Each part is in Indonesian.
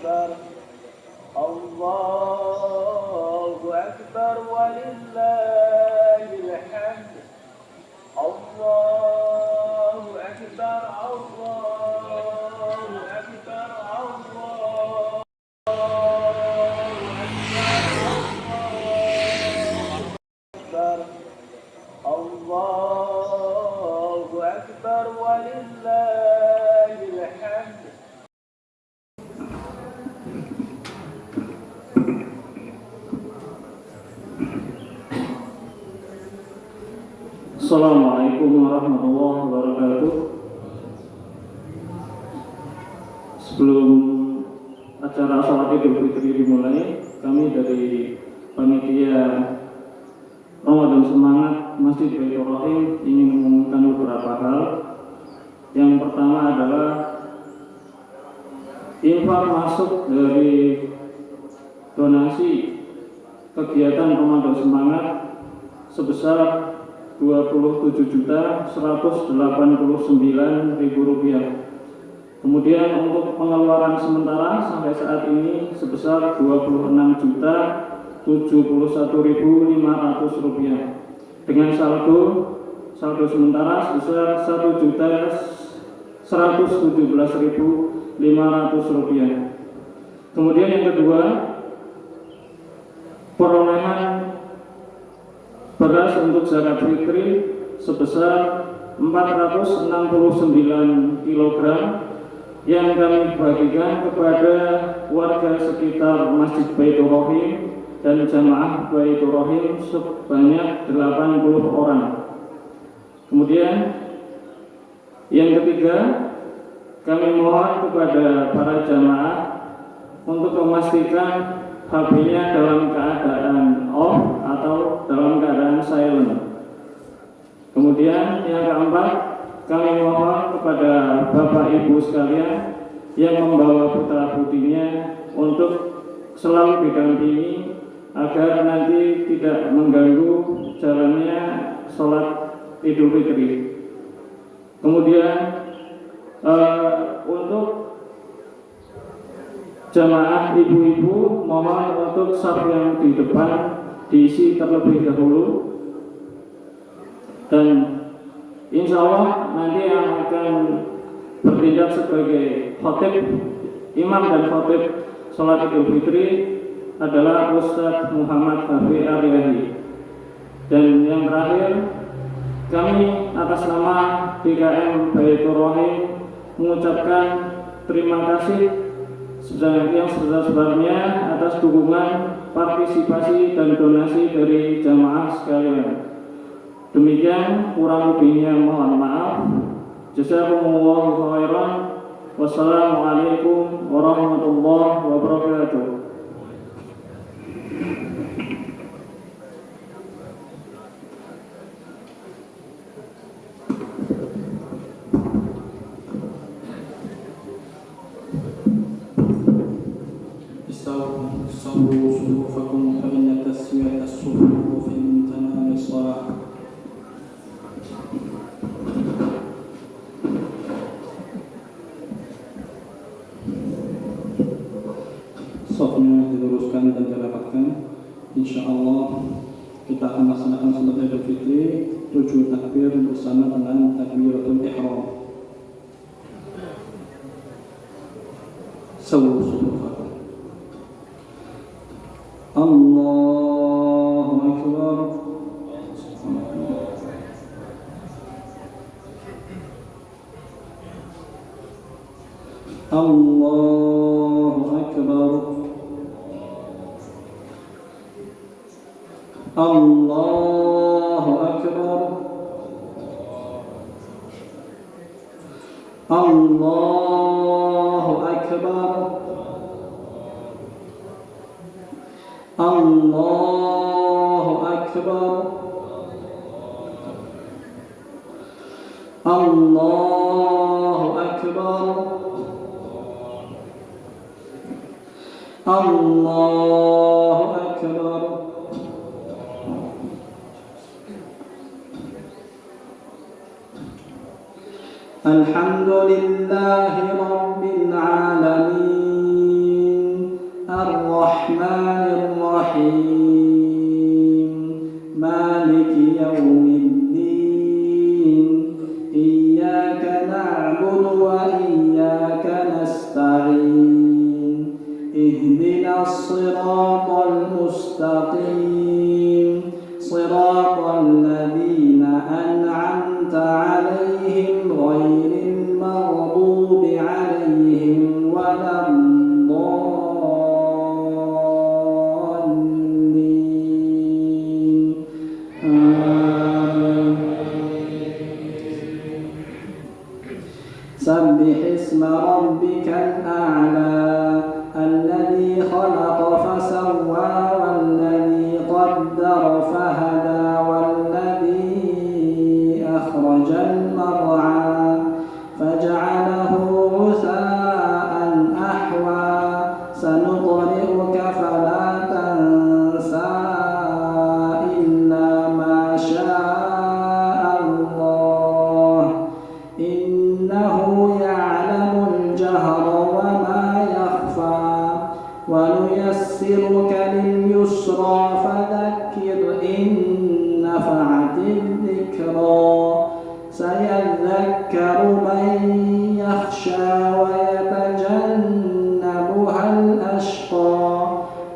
أكبر الله أكبر ولله الحمد الله أكبر الله أكبر الله أكبر الله أكبر ولله الحمد. Assalamualaikum warahmatullahi wabarakatuh. Sebelum acara sholat Idul Fitri dimulai, kami dari panitia Ramadan Semangat Masjid Baitur Rahim ingin mengumumkan beberapa hal. Yang pertama adalah infak masuk dari donasi kegiatan Ramadan Semangat sebesar Rp27.189.000. Kemudian untuk pengeluaran sementara sampai saat ini sebesar Rp26.071.500 dengan saldo sementara sebesar Rp1.117.500. Kemudian yang kedua, perolehan beras untuk zakat fitri sebesar 469 kg yang kami bagikan kepada warga sekitar Masjid Baitur Rahim dan jamaah Baitur Rahim sebanyak 80 orang. Kemudian yang ketiga, kami mohon kepada para jamaah untuk memastikan HP-nya dalam keadaan off atau dalam keadaan silent. Kemudian yang keempat, kami mohon kepada Bapak Ibu sekalian yang membawa putra putrinya untuk selalu didampingi agar nanti tidak mengganggu jalannya sholat Idul Fitri. Kemudian untuk jamaah ibu-ibu mohon untuk saf yang di depan diisi terlebih dahulu, dan insya Allah nanti yang akan bertindak sebagai khotib, imam dan khotib sholat Idul Fitri adalah Ustadz Muhammad Hafi Aryahi. Dan yang terakhir, kami atas nama DKM Baitur Rahim mengucapkan terima kasih yang sebesar-besarnya atas dukungan, partisipasi dan donasi dari jamaah sekalian. Demikian, kurang lebihnya mohon maaf. Jazakumullahu khairan. Wassalamualaikum warahmatullahi wabarakatuh. صلوا صفوفكم فإن تسوية الصفوف من تمام الصلاة. Safnya diluruskan dan dirapatkan. Insya Allah kita akan melaksanakan salat Idul Fitri 7 takbir bersama dengan takbiratul ihram. Sawu sufufakum. Allahu Akbar. Allahu Akbar. Allahu Akbar. Allahu Akbar. Allahu Akbar. Allahu Akbar. Allahu Akbar. Alhamdulillahi Rabbil Alamin. الصراط المستقيم صراط الذين أنعمت عليهم غير المغضوب عليهم ولا الضالين سبح اسم ربك الأعلى الذي خلق فسوى والذي قدر فهدى والذي أخرج المرعى فجعله غثاء أحوى سنقرئك فلا تنسى إلا ما شاء الله إنه يعلم الجهر وما يخفى ونيسرك لليسرى فذكر إن نفعت الذكرى سيذكر من يخشى ويتجنبها الأشقى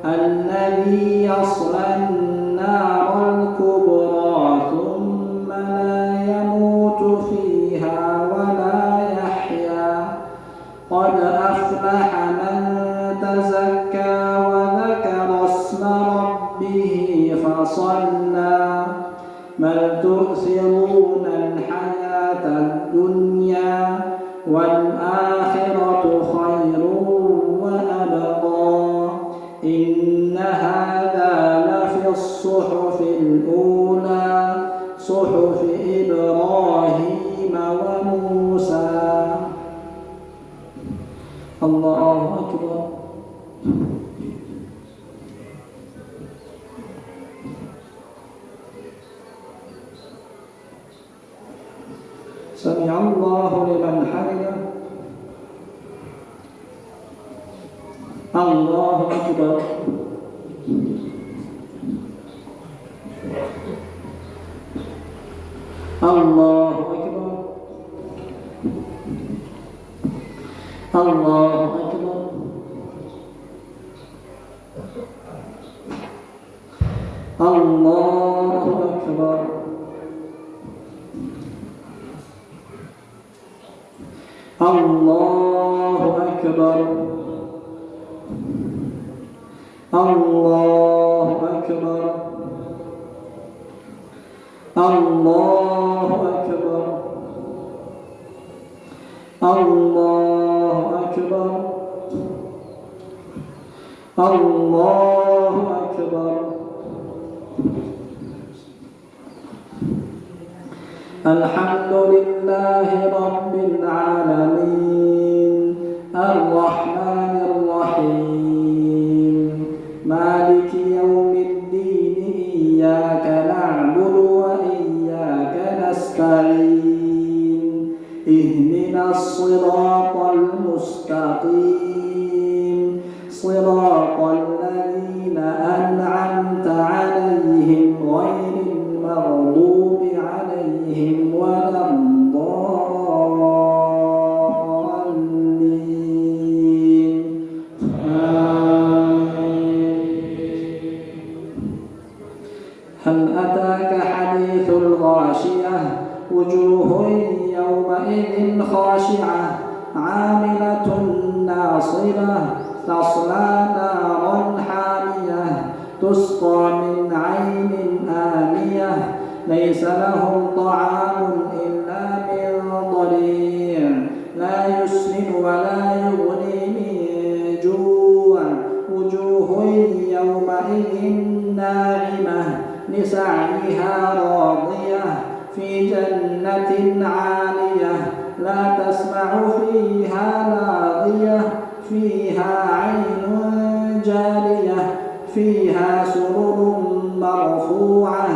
الذي يصلى النار الكبرى ثم لا يموت فيها ولا يحيا قد أفلح من تزكى وذكر اسم ربه فصلى بل تؤثرون الحياة الدنيا والآخرة خير وأبقى إن هذا لفي الصحف الأولى صحف إبراهيم وموسى الله أكبر سمع الله لمن حمده الله أكبر الله أكبر الله أكبر الله أكبر الله أكبر الله أكبر الله أكبر الله أكبر الله أكبر الحمد لله رب العالمين الرحمن الرحيم مالك يوم الدين إياك نعبد وإياك نستعين اهدنا الصراط المستقيم صراط الذين أنعمت عليهم غير المغضوب عليهم ولا الضالين هل أتاك حديث الغاشية وجوه يومئذ خاشعة عاملة ناصبة تصلى نارا حامية تسقى من عين آنية ليس لهم طعام إلا من ضريع لا يسمن ولا يغني من جوع وجوه يومئذ ناعمة لسعيها راضية في جنة عالية لا تسمع فيها لاغية فيها عين جارية فيها سرر مرفوعة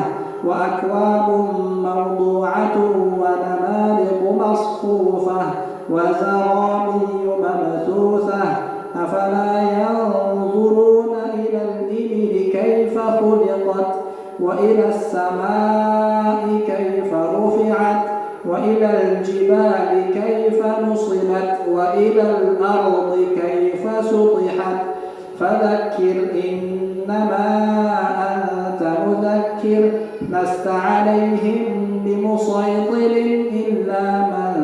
وأكواب موضوعة ونمارق مصفوفة وزرابي مبثوثة أفلا ينظرون إلى الإبل كيف خلقت وإلى السماء كيف رفعت وإلى الجبال كيف نصبت وإلى الأرض كيف سطحت فذكر إنما أنت مذكر لست عليهم بمسيطر إلا من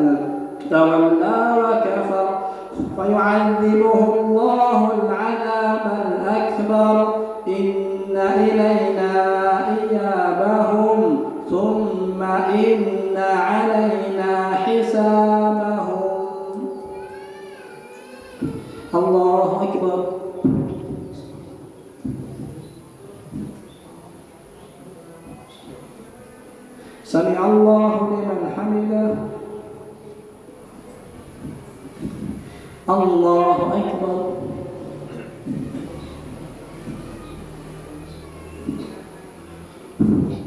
تولى وكفر فيعذبه الله العذاب الأكبر إن إلينا إيابهم ثم إن علينا حسابهم. الله أكبر. سمع الله لمن حمده. الله أكبر.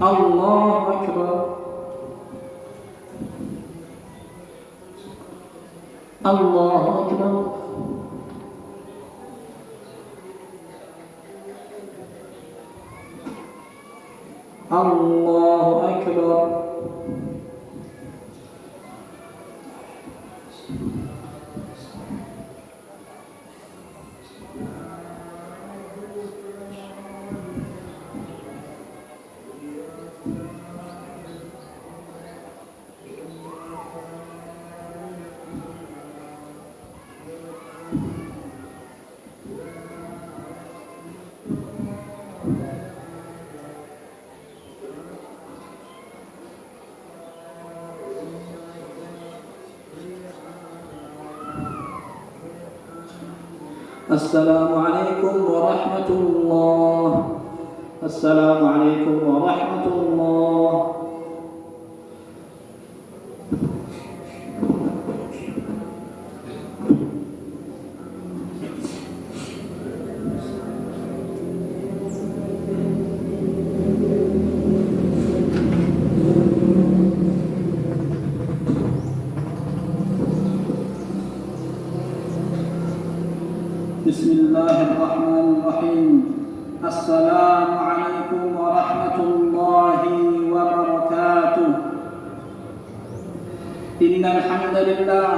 الله أكبر. الله أكبر. الله أكبر. السلام عليكم ورحمة الله. السلام عليكم ورحمة الله. بسم الله الرحمن الرحيم. السلام عليكم ورحمة الله وبركاته. إن الحمد لله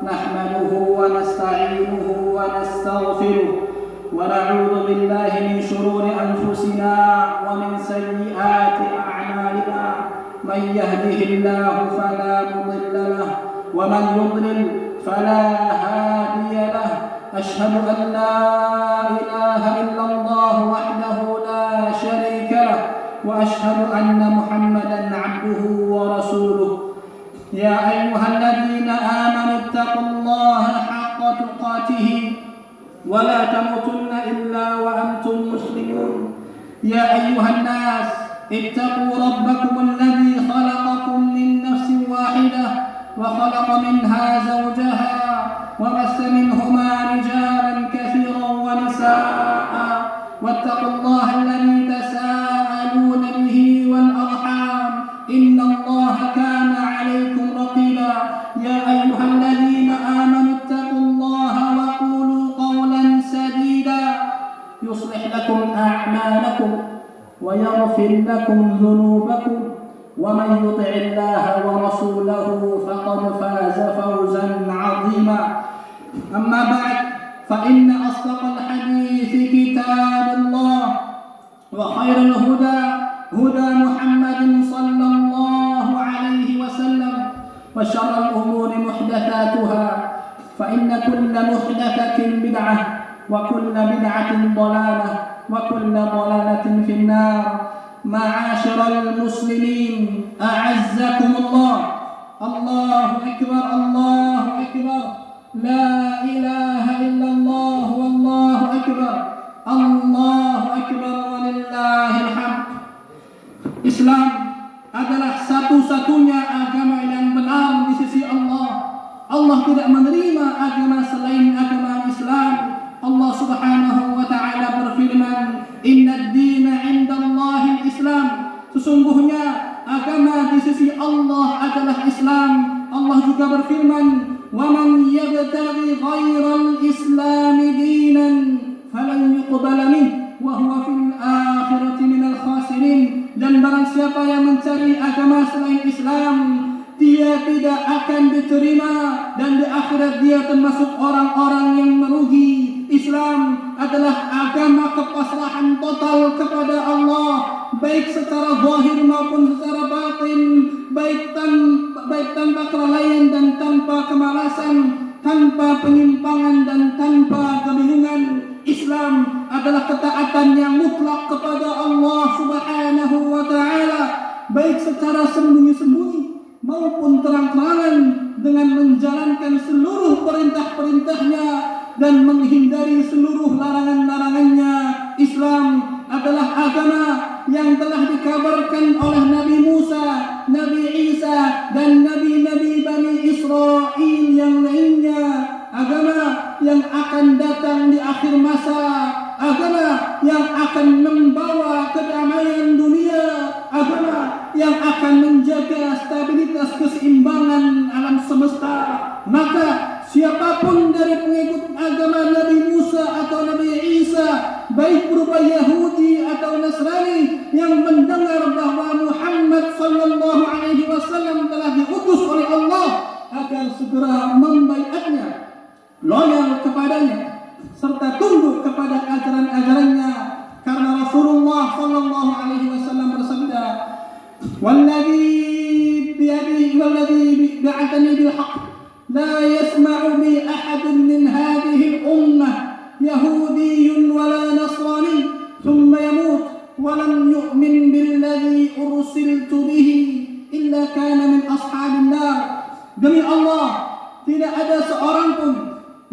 نحمده ونستعينه ونستغفره ونعوذ بالله من شرور أنفسنا ومن سيئات أعمالنا. من يهده الله فلا مضل له ومن يضلل فلا هادي له. أشهد أن لا إله إلا الله وحده لا شريك له وأشهد أن محمدا عبده ورسوله. يا أيها الذين آمنوا اتقوا الله حق تقاته ولا تموتن إلا وأنتم مسلمون. يا أيها الناس اتقوا ربكم الذي خلقكم من نفس واحدة وخلق منها زوجها وبث منهما رجالا كثيرا ونساء واتقوا الله الذي تساءلون به والأرحام إن الله كان عليكم رقيبا. يا أيها الذين آمنوا اتقوا الله وقولوا قولا سديدا يصلح لكم أعمالكم ويغفر لكم ذنوبكم ومن يطع الله ورسوله فقد فاز فوزا عظيما. أما بعد فإن أصدق الحديث كتاب الله وخير الهدى هدى محمد صلى الله عليه وسلم وشر الأمور محدثاتها فإن كل محدثة بدعة وكل بدعة ضلالة وكل ضلالة في النار. معاشر المسلمين أعزكم الله. الله أكبر. الله أكبر. لا إله إلا الله والله أكبر. الله أكبر ولله الحمد. Islam adalah satu-satunya agama yang benar di sisi Allah. Allah tidak menerima agama selain agama Islam. Allah Subhanahu wa taala berfirman, "Innad dina 'indallahi al-Islam." Sesungguhnya agama di sisi Allah adalah Islam. Allah juga berfirman, "Wa man yabtaghi ghairal Islam dinan falan yuqbala minhu wa huwa fil akhirati minal khasirin." Dan barang siapa yang mencari agama selain Islam, dia tidak akan diterima dan di akhirat dia termasuk orang-orang yang merugi. Islam adalah adalah ketaatan yang mutlak kepada Allah Subhanahu wa taala, baik secara sembunyi-sembunyi maupun terang-terangan, dengan menjalankan seluruh perintah-perintahnya dan menghindari seluruh larangan-larangannya. Islam adalah agama yang telah dikabarkan oleh Nabi Musa, Nabi Isa, dan nabi-nabi Bani Israel yang lainnya. Agama yang akan datang di akhir masa, agama yang akan membawa kedamaian dunia, agama yang akan menjaga stabilitas keseimbangan alam semesta. Maka siapapun dari pengikut agama Nabi Musa atau Nabi Isa, baik berupa Yahudi atau Nasrani, yang mendengar bahwa Muhammad sallallahu alaihi wasallam telah diutus oleh Allah agar segera membaiatnya, loyal kepadanya, serta tunduk kepada ajaran-ajarannya, karena Rasulullah sallallahu alaihi wasallam bersabda, "Walladzi ba'athani bil haqq la yasma'u bi ahadun min hadhihi al-ummah yahudiyyun wala nasrani thumma yamut wa lam yu'min billadzi ursiltu bihi illa kana min ashabin nar." Demi Allah, tidak ada seorang pun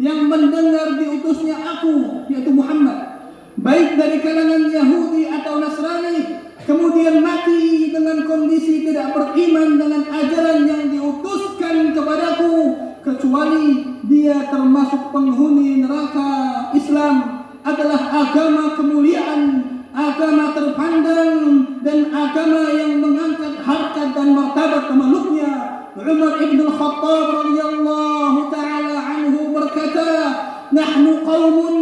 yang mendengar diutusnya aku, yaitu Muhammad, baik dari kalangan Yahudi atau Nasrani, kemudian mati dengan kondisi tidak beriman dengan ajaran yang diutuskan kepadaku, kecuali dia termasuk penghuni neraka. Islam adalah agama kemuliaan, agama terpandang, dan agama yang mengangkat harkat dan martabat makhluknya. Umar ibn al-Khattab radhiyallahu ta'ala anhu berkata, "Nahnu qaumun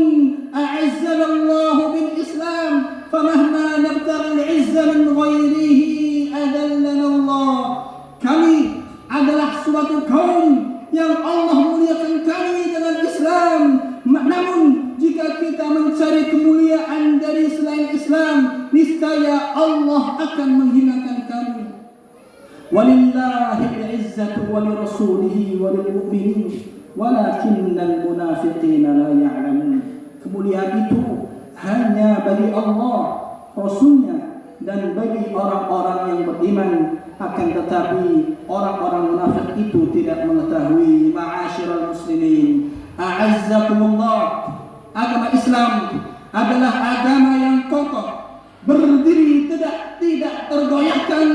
a'azzana Allah bil Islam, famahma nabtaghi al-'izza min ghairihi adallana Allah." Kami adalah suatu kaum yang Allah muliakan kami dengan Islam. Namun jika kita mencari kemuliaan dari selain Islam, niscaya Allah akan menghinakan kami. Walillahil 'izzatu wa lirasulihi wa lil mu'minin walakinnal munafiqina la ya'lamun. Kemuliaan itu hanya bagi Allah, Rasulnya, dan bagi orang-orang yang beriman. Akan tetapi orang-orang munafik itu tidak mengetahui. Ma'asyiral muslimin, a'azzakumullah, agama Islam adalah agama yang kokoh, berdiri tidak tergoyahkan,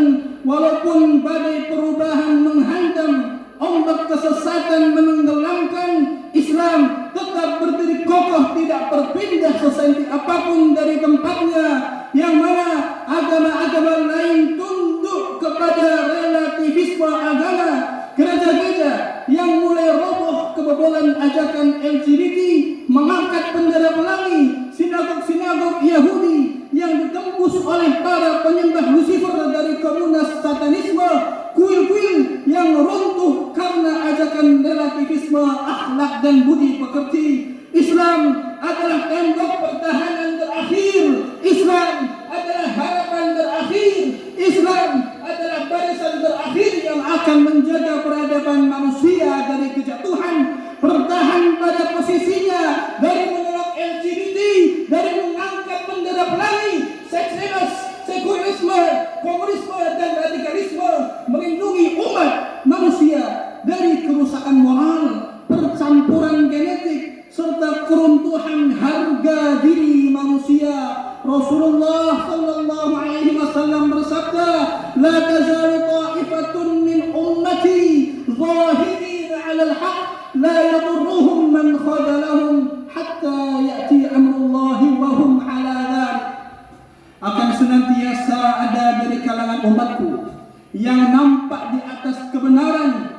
walaupun badai perubahan menghantam, ombak kesesatan menenggelamkan. Islam tetap berdiri kokoh, tidak berpindah sesenti apapun dari tempatnya. Yang mana agama-agama lain tunduk kepada relativisme agama. Gereja-gereja yang mulai roboh kebobolan ajakan LGBT, mengangkat bendera pelangi, sinagog-sinagog Yahudi yang ditembus oleh para penyembah Lucifer dari komunitas satanisme, kuil-kuil yang runtuh karena ajakan relativisme akhlak dan budi pekerti. Islam adalah tembok pertahanan terakhir. Islam adalah harapan terakhir. Islam adalah barisan terakhir yang akan menjaga peradaban manusia dari kejatuhan, bertahan pada posisinya, dari menolak LGBT, dari mengangkat bendera pelangi, seks bebas, sekulerisme, komunisme, dan radikalisme, melindungi umat manusia dari kerusakan moral, percampuran genetik, serta keruntuhan harga diri manusia. Rasulullah sallallahu alaihi wasallam bersabda, "La tazalu ta'ifatun min ummati zahirin 'ala al-haq, la yadurruhum man khadalahum hatta ya'ti amrullahi wa hum 'ala dhalik." Akan senantiasa ada dari kalangan umatku yang nampak di atas kebenaran,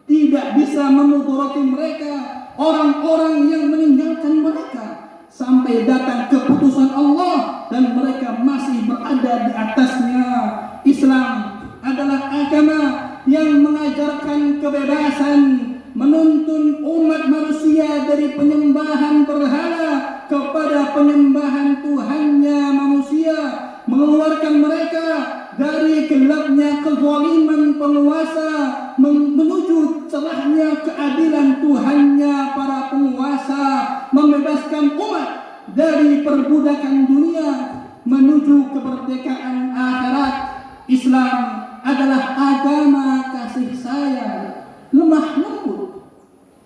tidak bisa memudarati mereka orang-orang yang meninggalkan mereka sampai datang keputusan Allah dan mereka masih berada di atasnya. Islam adalah agama yang mengajarkan kebebasan, menuntun umat manusia dari penyembahan berhala kepada penyembahan Tuhannya manusia, mengeluarkan mereka dari gelapnya kezaliman penguasa menuju cerahnya keadilan Tuhannya para penguasa, membebaskan umat dari perbudakan dunia menuju kemerdekaan akhirat. Islam adalah agama kasih sayang, lemah lembut,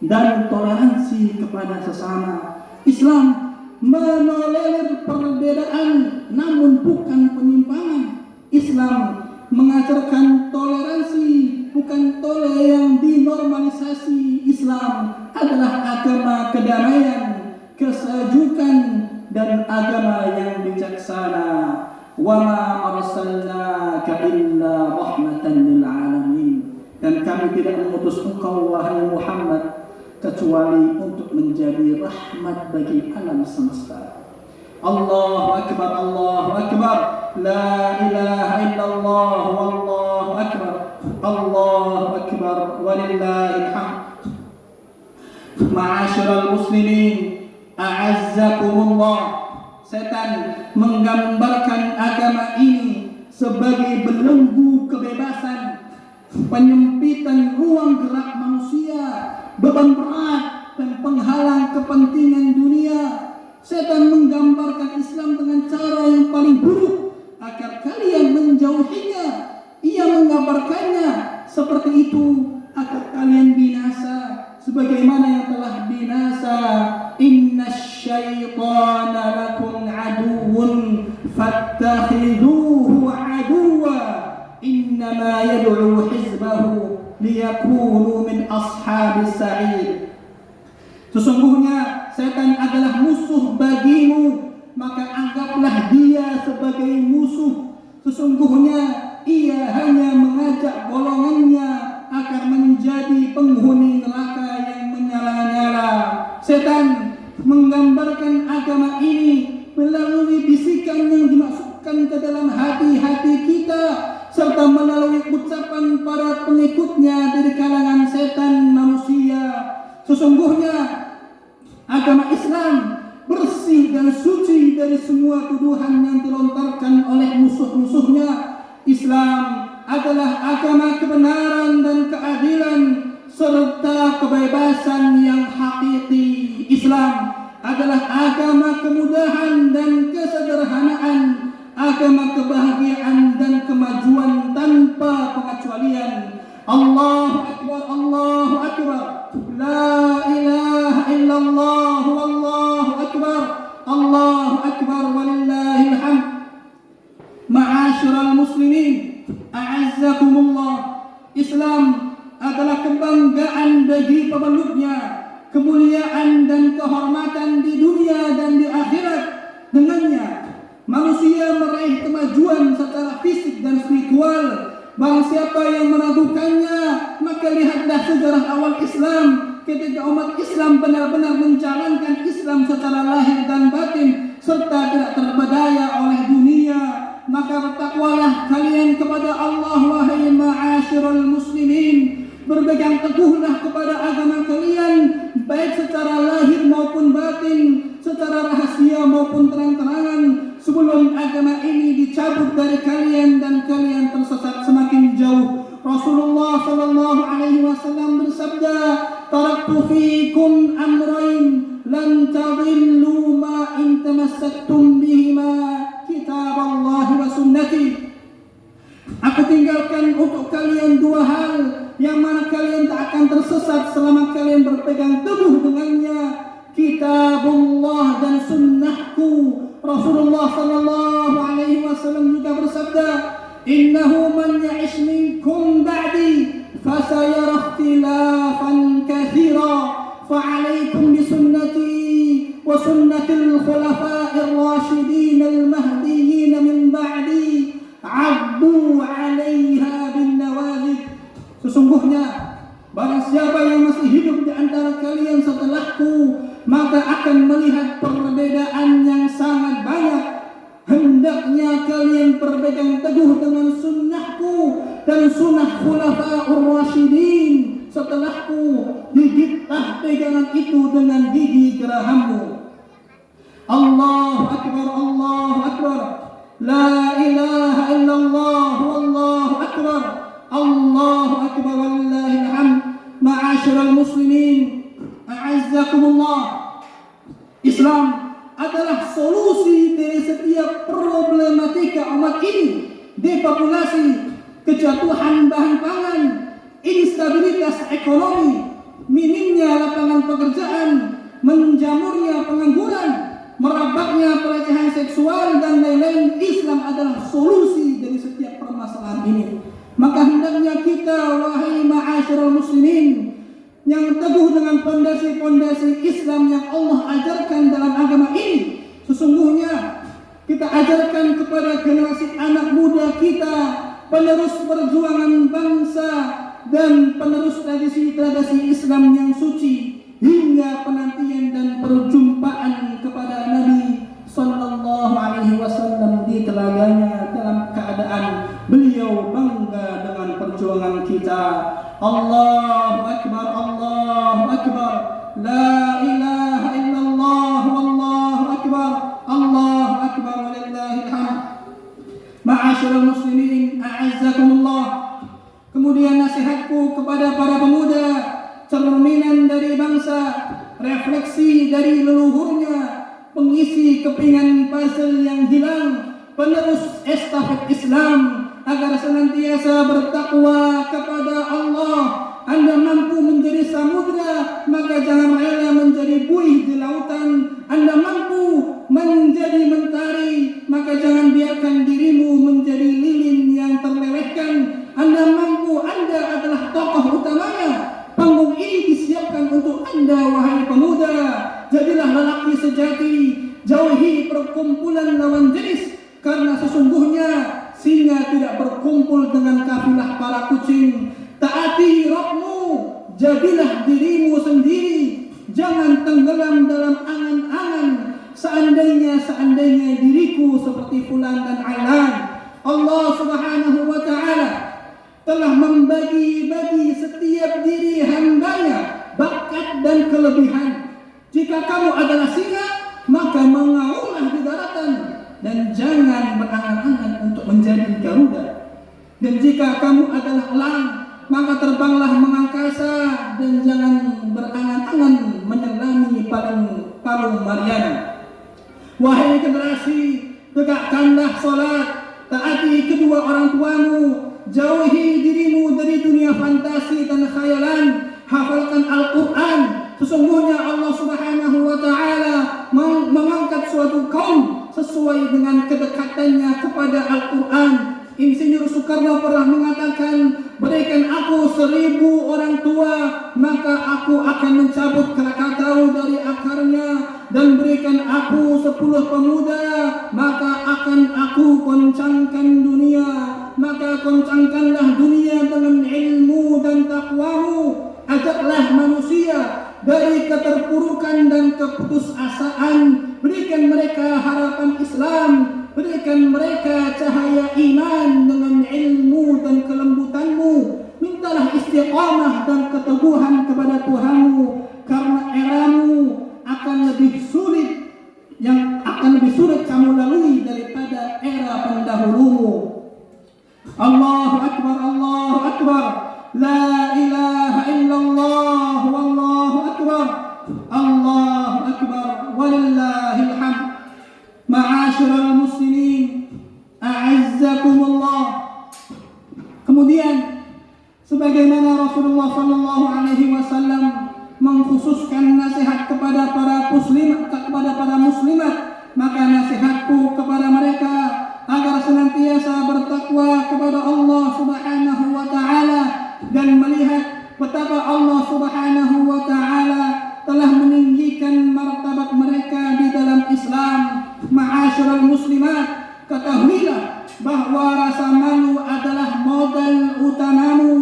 dan toleransi kepada sesama. Islam menolerir perbedaan namun bukan penyimpangan. Islam mengajarkan toleransi, bukan tole yang dinormalisasi. Islam adalah agama kedamaian, kesejukan, dan agama yang bijaksana. Wa ma arsalnaka illa rahmatan lil alamin. Dan kami tidak mengutus engkau wahai Muhammad kecuali untuk menjadi rahmat bagi alam semesta. Allahu akbar, Allahu akbar, la ilaha illallah, wallahu akbar, Allahu akbar, walillahil hamd. Ma'asyiral muslimin, a'azzakumullah. Setan menggambarkan agama ini sebagai belenggu kebebasan, penyempitan ruang gerak manusia, beban berat, dan penghalang kepentingan dunia. Setan menggambarkan Islam dengan cara yang paling buruk agar kalian menjauhinya. Ia menggambarkannya seperti itu agar kalian binasa, sebagaimana yang telah binasa. Innasyaitana lakum aduwwun fattakhidhuhu aduwwa innama yad'u hizbahu liyakunu min ashabis sa'ir. Sesungguhnya setan adalah musuh bagimu, maka anggaplah dia sebagai musuh. Sesungguhnya ia hanya mengajak golongannya agar menjadi penghuni neraka yang menyala-nyala. Setan menggambarkan agama ini melalui bisikan yang dimasukkan ke dalam hati-hati kita, serta melalui ucapan para pengikutnya dari kalangan setan manusia. Sesungguhnya agama Islam bersih dan suci dari semua tuduhan yang dilontarkan oleh musuh-musuhnya. Islam adalah agama kebenaran dan keadilan serta kebebasan yang hakiki. Islam adalah agama kemudahan dan kesederhanaan, agama kebahagiaan dan kemajuan tanpa pengecualian. Allahu akbar, Allahu akbar, la ilaha illallah, wallahu akbar, Allahu akbar, walillahil hamd. Ma'asyiral muslimin, a'azzakumullah. Islam adalah kebanggaan bagi pemeluknya, kemuliaan dan kehormatan di dunia dan di akhirat. Dengannya manusia meraih kemajuan secara fisik dan spiritual. Barang siapa yang meragukannya, maka lihatlah sejarah awal Islam, ketika umat Islam benar-benar menjalankan Islam secara lahir dan batin serta tidak terberdaya oleh dunia. Maka bertakwalah kalian kepada Allah wahai ma'asyiral muslimin. Berpegang teguhlah kepada agama kalian, baik secara lahir maupun batin, secara rahasia maupun terang-terangan, sebelum agama ini dicabut dari kalian dan kalian tersesat semakin jauh. Rasulullah sallallahu alaihi wasallam bersabda, "Taraktu fiikum amrayn lan tadillu ma in tamassaktum bihima, kitaballahi wa sunnati." Aku tinggalkan untuk kalian dua hal yang mana kalian tak akan tersesat selama kalian berpegang teguh dengannya, kitabullah dan sunnahku. Rasulullah sallallahu alaihi wasallam juga bersabda, "Innahu man ya'ish minkum ba'di fasayara ikhtilafan katsira, fa'alaikum bisunnati wa sunnatil khulafa'ir rasyidin al-mahdiyyin min ba'di, 'addu 'alaiha bin nawajid." Sesungguhnya barang siapa yang masih hidup di antara kalian setelahku, maka akan melihat perbedaan yang sangat banyak. Hendaknya kalian berpegang teguh dengan sunnahku dan sunnah khulafa'ur rasyidin setelahku. Gigitlah pegangan itu dengan gigi gerahammu. Allahu akbar, Allahu akbar, la ilaha illallah, wallahu akbar, Allahu akbar, wallahil hamd. Ma'asyiral muslimin, a'azzakumullah. Islam adalah solusi dari setiap problematika umat ini. Depopulasi, kejatuhan bahan pangan, instabilitas ekonomi, minimnya lapangan pekerjaan, menjamurnya pengangguran, merebaknya pelecehan seksual dan lain-lain. Islam adalah solusi dari setiap permasalahan ini. Maka hendaknya kita, wahai ma'asyiral muslimin, yang teguh dengan fondasi-fondasi Islam yang Allah ajarkan dalam agama ini, sesungguhnya kita ajarkan kepada generasi anak muda kita, penerus perjuangan bangsa dan penerus tradisi-tradisi Islam yang suci, hingga penantian dan perjumpaan kepada Nabi Sallallahu Alaihi Wasallam di telaganya dalam keadaan beliau bangga dengan perjuangan kita. Allahu Akbar, Allahu Akbar, la ilaha illallah, wallahu akbar, Allahu Akbar, walillahil hamd. Ma'asyiral muslimin, a'azzakumullah. Kemudian nasihatku kepada para pemuda, cerminan dari bangsa, refleksi dari leluhurnya, pengisi kepingan puzzle yang hilang, penerus estafet Islam, agar senantiasa bertakwa kepada Allah. Anda mampu menjadi samudra, maka jangan rela menjadi buih di lautan. Anda mampu menjadi mentari, maka jangan biarkan dirimu menjadi lilin yang terlelehkan. Anda mampu, Anda adalah tokoh utamanya. Panggung ini disiapkan untuk Anda, wahai pemuda. Jadilah lelaki sejati, jauhi perkumpulan lawan jenis, karena sesungguhnya singa tidak berkumpul dengan kafilah para kucing. Taati Rabbmu, jadilah dirimu sendiri, jangan tenggelam dalam angan-angan. Seandainya diriku seperti fulan dan alan. Allah Subhanahu wa ta'ala telah membagi-bagi setiap diri hambanya bakat dan kelebihan. Jika kamu adalah singa, maka mengaumlah di daratan dan jangan berangan-angan untuk menjadi garuda. Dan jika kamu adalah elang, maka terbanglah mengangkasa dan jangan berangan-angan menyelami palung Mariana. Wahai generasi, tegakkanlah salat, taati kedua orang tuamu, jauhi dirimu dari dunia fantasi dan khayalan, hafalkan Al-Quran. Sesungguhnya Allah Subhanahu wa ta'ala mengangkat suatu kaum sesuai dengan kedekatannya kepada Al-Quran. Insinyur Soekarno pernah mengatakan, berikan aku 1000 orang tua, maka aku akan mencabut Krakatau dari akarnya, dan berikan aku 10 pemuda, maka akan aku goncangkan dunia. Maka goncangkanlah dunia dengan ilmu dan takwamu. Ajaklah manusia dari keterpurukan dan keputusasaan. Berikan mereka harapan Islam. Berikan mereka cahaya iman dengan ilmu dan kelembutanmu. Mintalah istiqamah dan keteguhan kepada Tuhanmu, karena eramu akan lebih sulit, yang akan lebih sulit kamu lalui daripada era pendahulumu. Allahu Akbar, Allahu Akbar, la ilaha illallah, wallahu akbar, Allahu Akbar, walillahil hamd. Ma'asyiral muslimin, a'azzakumullah. Kemudian sebagaimana Rasulullah sallallahu alaihi wasallam mengkhususkan nasihat kepada para muslimat, maka nasihatku kepada mereka agar senantiasa bertakwa kepada Allah Subhanahu wa ta'ala dan melihat betapa Allah Subhanahu wa ta'ala telah meninggikan martabat mereka di dalam Islam. Ma'asyiral muslimat, ketahuilah bahwa rasa malu adalah modal utamamu.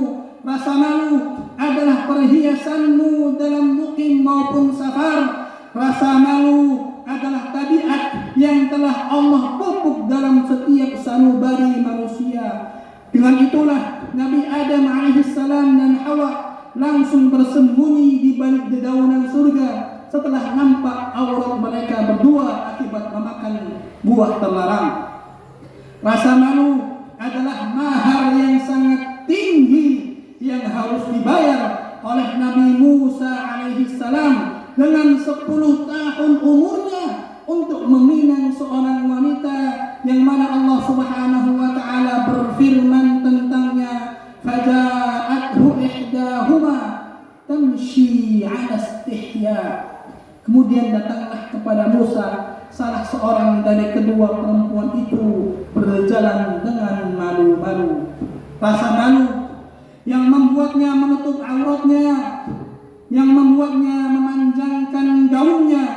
Rasa malu adalah perhiasanmu dalam mukim maupun safar. Rasa malu adalah tabiat yang telah Allah pupuk dalam setiap sanubari manusia. Dengan itulah Nabi Adam alaihissalam dan Hawa langsung bersembunyi di balik dedaunan surga setelah nampak aurat mereka berdua akibat memakan buah terlarang. Rasa malu adalah mahar yang sangat tinggi yang harus dibayar oleh Nabi Musa alaihissalam dengan 10 tahun umurnya untuk Subhanahu wa taala berfirman tentangnya, faja'athu ihdahuma tamshi 'ala istihya. Kemudian datanglah kepada Musa salah seorang dari kedua perempuan itu berjalan dengan malu-malu. Rasa malu yang membuatnya menutup auratnya, yang membuatnya memanjangkan gaunnya,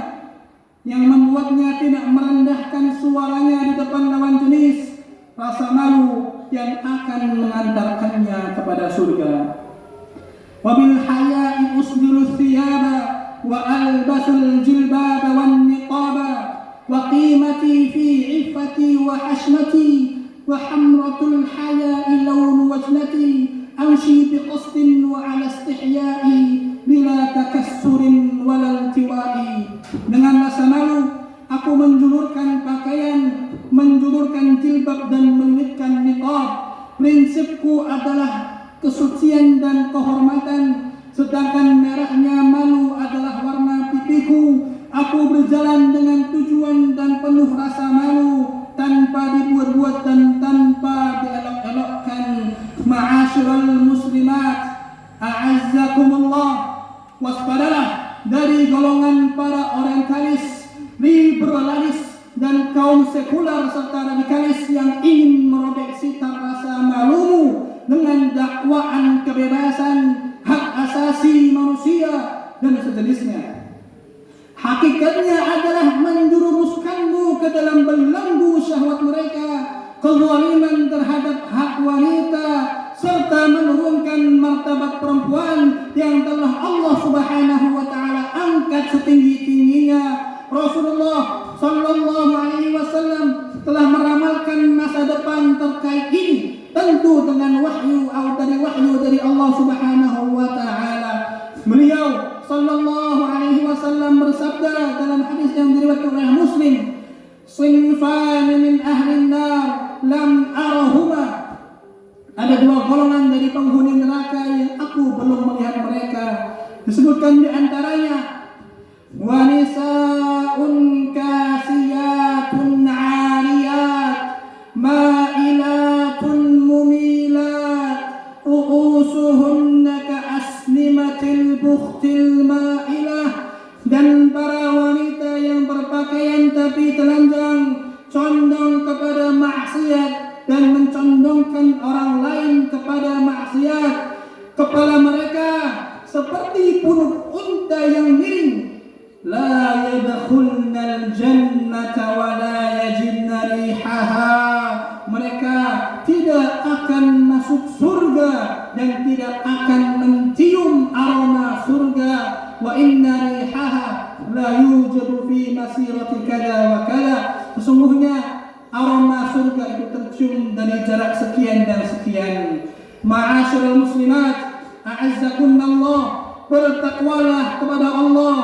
yang membuatnya tidak merendahkan suaranya di depan lawan jenis. Rasa malu yang akan mengantarkannya kepada surga. Wabil haya'i usdilu thiyaba wa albasul jilbaba wan niqaba wa qimati fi iffati wa hashmati wa hamratul haya'i lawn wajnati amshi biqasdin wa ala istihya'i bila takassurin walal tiwa'i. Dengan rasa malu aku menjulurkan pakaian, menjulurkan jilbab dan melilitkan niqab. Prinsipku adalah kesucian dan kehormatan, sedangkan merahnya malu adalah warna pipiku. Aku berjalan dengan tujuan dan penuh rasa malu, tanpa dibuat-buat dan tanpa dielok-elokkan. Ma'asyiral muslimat, a'azzakumullah, waspadalah dari golongan para orientalis, liberalis, dan kaum sekular serta radikalis yang ingin merobek sitar rasa malumu dengan dakwaan kebebasan, hak asasi manusia, dan sejenisnya. Hakikatnya adalah menjerumuskanmu ke dalam belenggu syahwat mereka, kezaliman terhadap hak wanita, serta menurunkan martabat perempuan yang telah Allah Subhanahu wa taala angkat setinggi-tingginya. Rasulullah sallallahu alaihi wasallam telah meramalkan masa depan terkait ini, tentu dengan wahyu dari Allah Subhanahu wa taala. Beliau sallallahu alaihi wasallam bersabda dalam hadis yang diriwayatkan oleh Muslim, "Sinfan min ahli nar lam arahuma." Ada dua golongan dari penghuni neraka yang aku belum melihat mereka. Disebutkan di antaranya, wa nisaun kasiyatun 'ariyat ma'ilatun mumilat ru'usuhunna ka'asnimatil bukhtil ma'ilah. Dan para wanita yang berpakaian tapi telanjang, condong kepada maksiat dan mencondongkan orang lain kepada maksiat. Kepala mereka seperti punuk unta yang miring. La yadkhulnal jannata wa la yajidna rihaha. Mereka tidak akan masuk surga dan tidak akan mencium aroma surga. Wa inna rihaha la yujadu fi masirati kada wa kada. Sesungguhnya aroma surga itu tercium dari jarak sekian dan sekian. Ma'asyiral muslimat, a'azzakumullah, bertakwalah kepada Allah,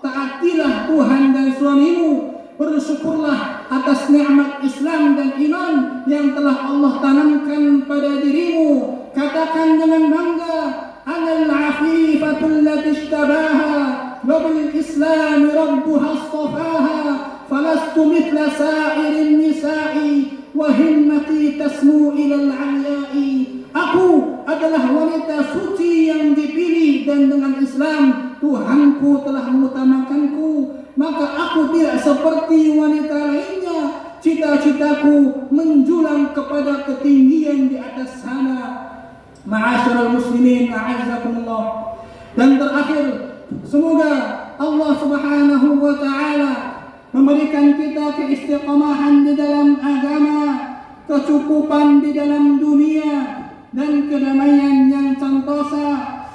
taatilah Tuhan dan suamimu, bersyukurlah atas nikmat Islam dan iman yang telah Allah tanamkan pada dirimu. Katakan dengan bangga, anal afifatul lati ishtabaha wa bil islam rabbuha astafaha falastu mithla sa'irin nisa'i wa himmati tasmu ilal 'alya'i. Aku adalah wanita suci yang dipilih dan dengan Islam Tuhanku telah mengutamakanku, maka aku tidak seperti wanita lainnya. Cita-citaku menjulang kepada ketinggian di atas sana. Ma'asyiral muslimin, a'azzakumullah. Dan terakhir, semoga Allah Subhanahu wa taala memberikan kita keistiqomahan di dalam agama, kecukupan di dalam dunia, dan kedamaian yang sentosa,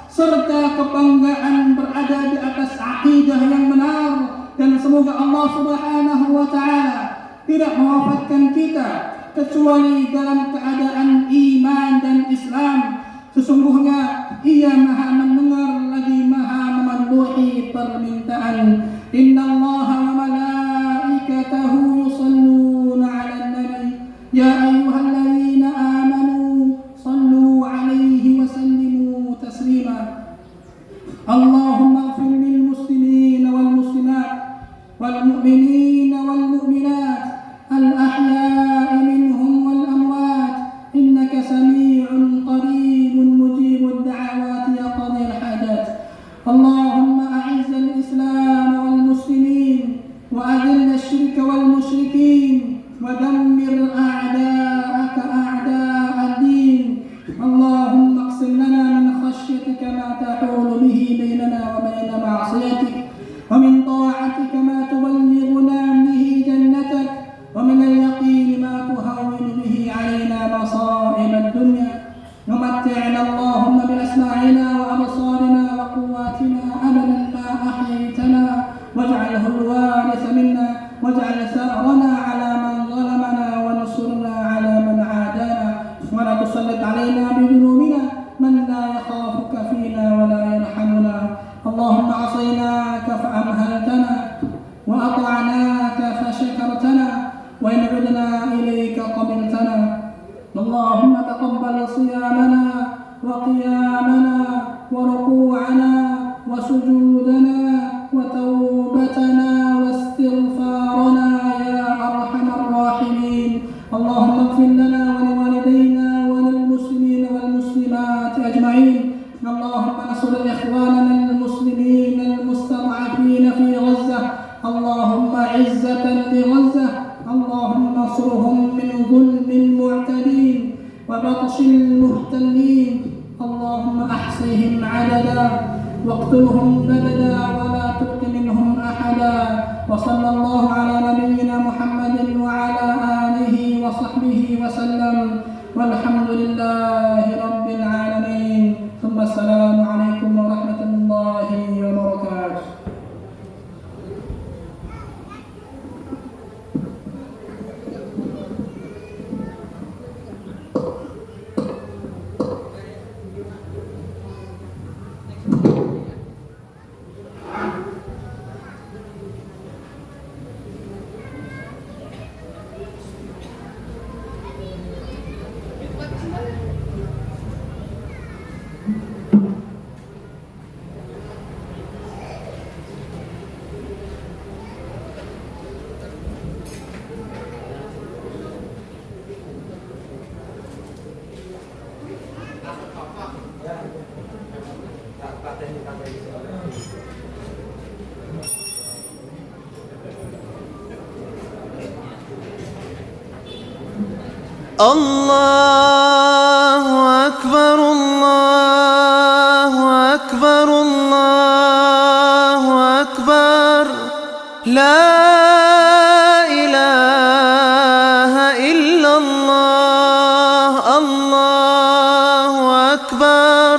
serta kebanggaan berada di atas akidah yang benar. Dan semoga Allah Subhanahu wa taala tidak mewafatkan kita kecuali dalam keadaan iman dan Islam. Sesungguhnya Ia Maha mendengar lagi Maha memenuhi permintaan. Innallaha wa malaikatahu yusalluna 'alan nabi ya ayyuhalladzina amanu sallu 'alaihi wa sallimu taslima. Allahumma ighfir lil muslimina wal muslimat wal mu'minina wal mu'minat al ahya'i minhum واجعل ثأرنا على من ظلمنا وانصرنا على من عادانا ولا تسلط علينا بذنوبنا من لا يخافك فينا ولا يرحمنا. اللهم عصيناك فأمهلتنا وأطعناك فشكرتنا وإن عدنا إليك قبلتنا. اللهم تقبل صيامنا وقيامنا وركوعنا وسجودنا وتوبتنا واستغفارنا يا أرحم الراحمين. اللهم اغفر لنا ولوالدينا وللمسلمين والمسلمات أجمعين. اللهم انصر إخواننا المسلمين المستضعفين في غزة. اللهم عزة لغزة. اللهم انصرهم من ظلم المعتدين وبطش المحتلين. اللهم احصهم عددا واقتلهم بددا ولا تبق منهم احدا. وصلى الله على نبينا محمد وعلى اله وصحبه وسلم والحمد لله رب العالمين. ثم السلام عليكم ورحمة الله وبركاته. الله أكبر الله أكبر الله أكبر لا إله إلا الله. الله أكبر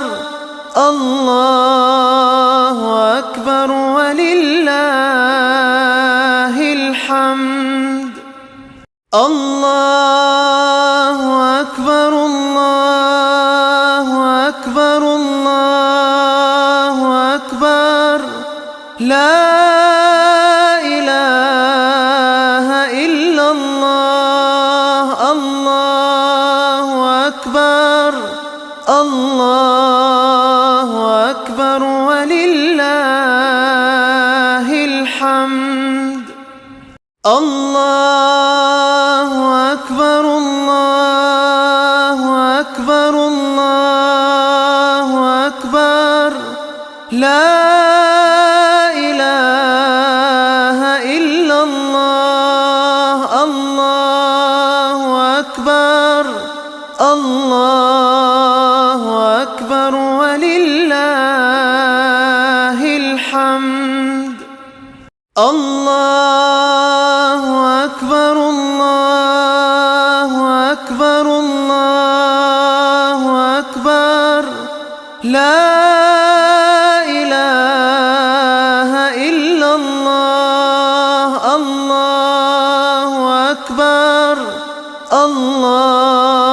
الله أكبر ولله الحمد. الله أكبر الله أكبر الله أكبر لا إله إلا الله. الله أكبر الله أكبر ولله الحمد. الله أكبر الله أكبر الله أكبر لا إله إلا الله. الله أكبر الله أكبر ولله الحمد. الله أكبر الله أكبر الله أكبر لا إله إلا الله. الله أكبر الله